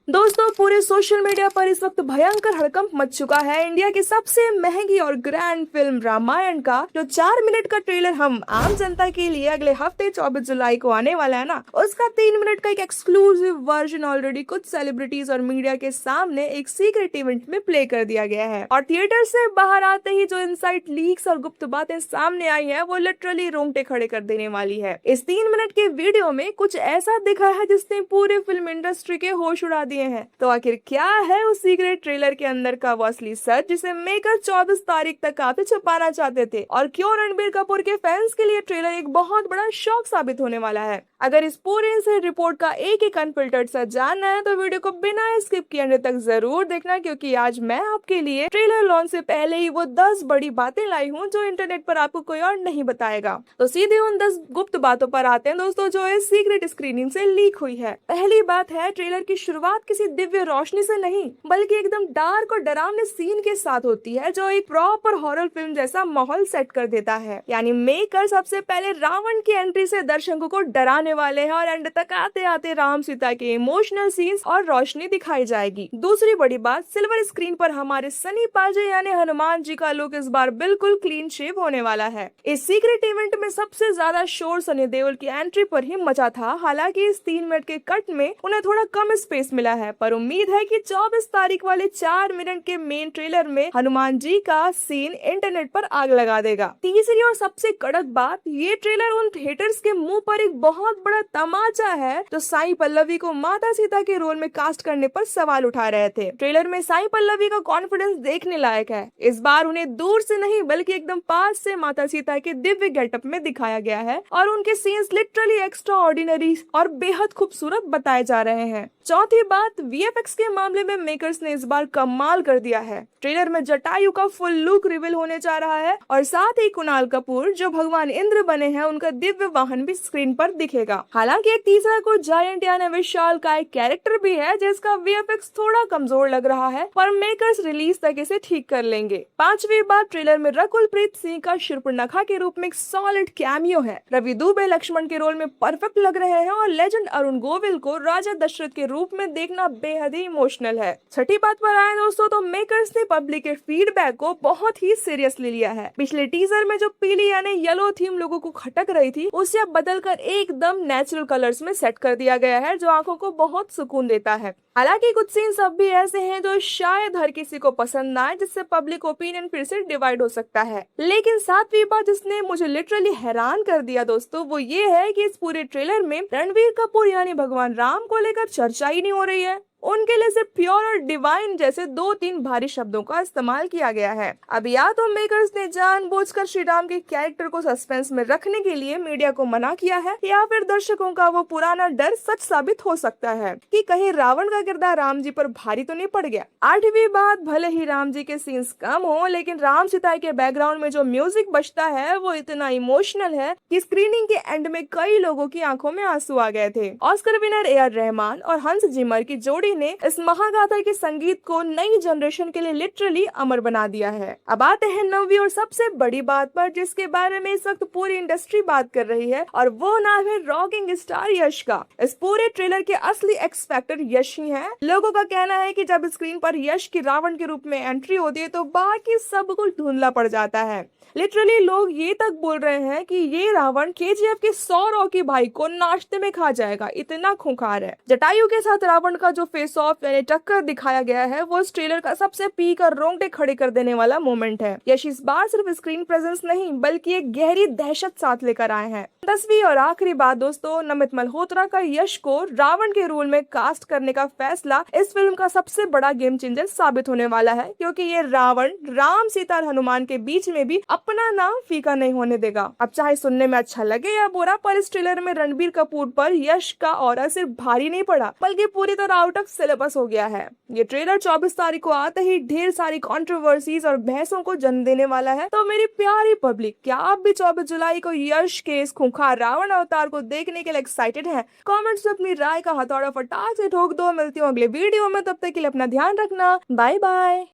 दोस्तों, पूरे social media पर इस वक्त भयंकर हड़कंप मच चुका है इंडिया की सबसे महंगी और ग्रैंड फिल्म रामायण का जो 4 मिनट का ट्रेलर हम आम जनता के लिए अगले हफ्ते 24 जुलाई को आने वाला है ना, उसका 3 मिनट का एक एक्सक्लूसिव वर्जन ऑलरेडी कुछ सेलिब्रिटीज और मीडिया के सामने एक सीक्रेट इवेंट में प्ले कर दिया गया है। और थिएटर से बाहर आते ही जो इनसाइड लीक्स और गुप्त बातें सामने आई है वो लिटरली रोंगटे खड़े कर देने वाली है। इस 3 मिनट के वीडियो में कुछ ऐसा दिखा है जिसने पूरे फिल्म इंडस्ट्री के होश उड़ा दिए हैं। तो आखिर क्या है उस सीक्रेट ट्रेलर के अंदर का वो असली सच जिसे मेकर 24 तारीख तक काफी छुपाना चाहते थे, और क्यों रणबीर कपूर के फैंस के लिए ट्रेलर एक बहुत बड़ा शौक साबित होने वाला है। अगर इस पूरे इनसाइड रिपोर्ट का एक अनफिल्टर्ड सा जानना है तो वीडियो को बिना स्किप किए अंत तक जरूर देखना, क्योंकि आज मैं आपके लिए ट्रेलर लॉन्च से पहले ही वो 10 बड़ी बातें लाई हूँ जो इंटरनेट पर आपको कोई और नहीं बताएगा। तो सीधे उन 10 गुप्त बातों पर आते हैं दोस्तों, जो इस सीक्रेट स्क्रीनिंग से लीक हुई है। पहली बात है, ट्रेलर की शुरुआत किसी दिव्य रोशनी से नहीं बल्कि एकदम डार्क और डरावने सीन के साथ होती है, जो एक प्रॉपर हॉरर फिल्म जैसा माहौल सेट कर देता है। यानी मेकर सबसे पहले रावण की एंट्री से दर्शकों को डराने वाले हैं और एंड तक आते आते राम सीता के इमोशनल सीन्स और रोशनी दिखाई जाएगी। दूसरी बड़ी बात, सिल्वर स्क्रीन पर हमारे सनी पाजे यानी हनुमान जी का लुक इस बार बिल्कुल क्लीन शेव होने वाला है। इस सीक्रेट इवेंट में सबसे ज्यादा शोर सनी देओल की एंट्री पर ही मचा था। हालांकि इस 3 मिनट के कट में उन्हें थोड़ा कम स्पेस मिला है, पर उम्मीद है कि 24 तारीख वाले 4 मिनट के मेन ट्रेलर में हनुमान जी का सीन इंटरनेट पर आग लगा देगा। तीसरी और सबसे कड़क बात, ये ट्रेलर उन थिएटर्स के मुंह पर एक बहुत बड़ा तमाचा है जो साई पल्लवी को माता सीता के रोल में कास्ट करने पर सवाल उठा रहे थे। ट्रेलर में साई पल्लवी का कॉन्फिडेंस देखने लायक है। इस बार उन्हें दूर से नहीं बल्कि एकदम पास से माता सीता के दिव्य गेटअप में दिखाया गया है और उनके सीन्स लिटरली एक्स्ट्रा ऑर्डिनरी और बेहद खूबसूरत बताए जा रहे हैं। चौथी बात, वीएफएक्स के मामले में मेकर्स ने इस बार कमाल कर दिया है। ट्रेलर में जटायु का फुल लुक रिवील होने जा रहा है और साथ ही कुणाल कपूर जो भगवान इंद्र बने हैं उनका दिव्य वाहन भी स्क्रीन पर दिखेगा। हालांकि एक तीसरा कोई जायंट यानी विशाल का एक कैरेक्टर भी है जिसका वीएफएक्स थोड़ा कमजोर लग रहा है, पर मेकर्स रिलीज तक इसे ठीक कर लेंगे। पांचवी बात, ट्रेलर में रकुल प्रीत सिंह का शूर्पणखा के रूप में एक सॉलिड कैमियो है। रवि दुबे लक्ष्मण के रोल में परफेक्ट लग रहे हैं और लेजेंड अरुण गोविल को राजा दशरथ के रूप में देखना बेहद ही इमोशनल है। छठी बात पर आए दोस्तों, तो मेकर्स ने पब्लिक के फीडबैक को बहुत ही सीरियसली लिया है। पिछले टीजर में जो पीली यानी येलो थीम लोगों को खटक रही थी उसे अब बदलकर एकदम नेचुरल कलर्स में सेट कर दिया गया है, जो आंखों को बहुत सुकून देता है। हालांकि कुछ सीन्स अब भी ऐसे हैं जो शायद हर किसी को पसंद ना आए, जिससे पब्लिक ओपिनियन फिर से डिवाइड हो सकता है। लेकिन सातवीं बात जिसने मुझे लिटरली हैरान कर दिया दोस्तों, वो ये है कि इस पूरे ट्रेलर में रणबीर कपूर यानी भगवान राम को लेकर चर्चा ही नहीं हो रही है। उनके लिए सिर्फ प्योर और डिवाइन जैसे 2-3 भारी शब्दों का इस्तेमाल किया गया है। अब या तो मेकर्स ने जानबूझकर श्री राम के कैरेक्टर को सस्पेंस में रखने के लिए मीडिया को मना किया है, या फिर दर्शकों का वो पुराना डर सच साबित हो सकता है कि कहीं रावण का किरदार राम जी पर भारी तो नहीं पड़ गया। आठवीं बात, भले ही राम जी के सीन्स कम हो लेकिन राम सीता के बैकग्राउंड में जो म्यूजिक बजता है वो इतना इमोशनल है कि स्क्रीनिंग के एंड में कई लोगों की आंखों में आंसू आ गए थे। Oscar winner AR. रहमान और हंस जिमर की जोड़ी ने इस महागाथा के संगीत को नई जनरेशन के लिए लिटरली अमर बना दिया है। अब आते हैं 9वीं और सबसे बड़ी बात पर, जिसके बारे में इस वक्त पूरी इंडस्ट्री बात कर रही है, और वो नाम है रॉकिंग स्टार यश का। इस पूरे ट्रेलर के असली एक्स फैक्टर यश ही है। लोगों का कहना है कि जब स्क्रीन पर यश की रावण के रूप में एंट्री होती है तो बाकी सब कुछ धुंधला पड़ जाता है। लिटरली लोग ये तक बोल रहे हैं कि ये रावण केजीएफ के 100 रॉकी भाई को नाश्ते में खा जाएगा, इतना खूंखार है। जटायु के साथ रावण का जो फेस ऑफ यानी टक्कर दिखाया गया है वो इस ट्रेलर का सबसे पीक और रोंगटे खड़े कर देने वाला मोमेंट है। यश इस बार सिर्फ स्क्रीन प्रेजेंस नहीं बल्कि एक गहरी दहशत साथ लेकर आए हैं। 10वीं और आखिरी बात दोस्तों, नमित मल्होत्रा का यश को रावण के रोल में कास्ट करने का फैसला इस फिल्म का सबसे बड़ा गेम चेंजर साबित होने वाला है, क्योंकि ये रावण राम सीता और हनुमान के बीच में भी अपना नाम फीका नहीं होने देगा। अब चाहे सुनने में अच्छा लगे या बुरा, पर इस ट्रेलर में रणबीर कपूर पर यश का ऑरा सिर्फ भारी नहीं पड़ा बल्कि पूरी तरह आउट ऑफ सिलेबस हो गया है। ये ट्रेलर 24 तारीख को आते ही ढेर सारी कंट्रोवर्सीज और बहसों को जन्म देने वाला है। तो मेरी प्यारी पब्लिक, क्या आप भी 24 जुलाई को यश के इस खूंखार रावण अवतार को देखने के लिए एक्साइटेड हैं? कमेंट्स में अपनी राय का हथौड़ा फटाक से ठोक दो। मिलती हूँ अगले वीडियो में, तब तक के लिए अपना ध्यान रखना। Bye bye.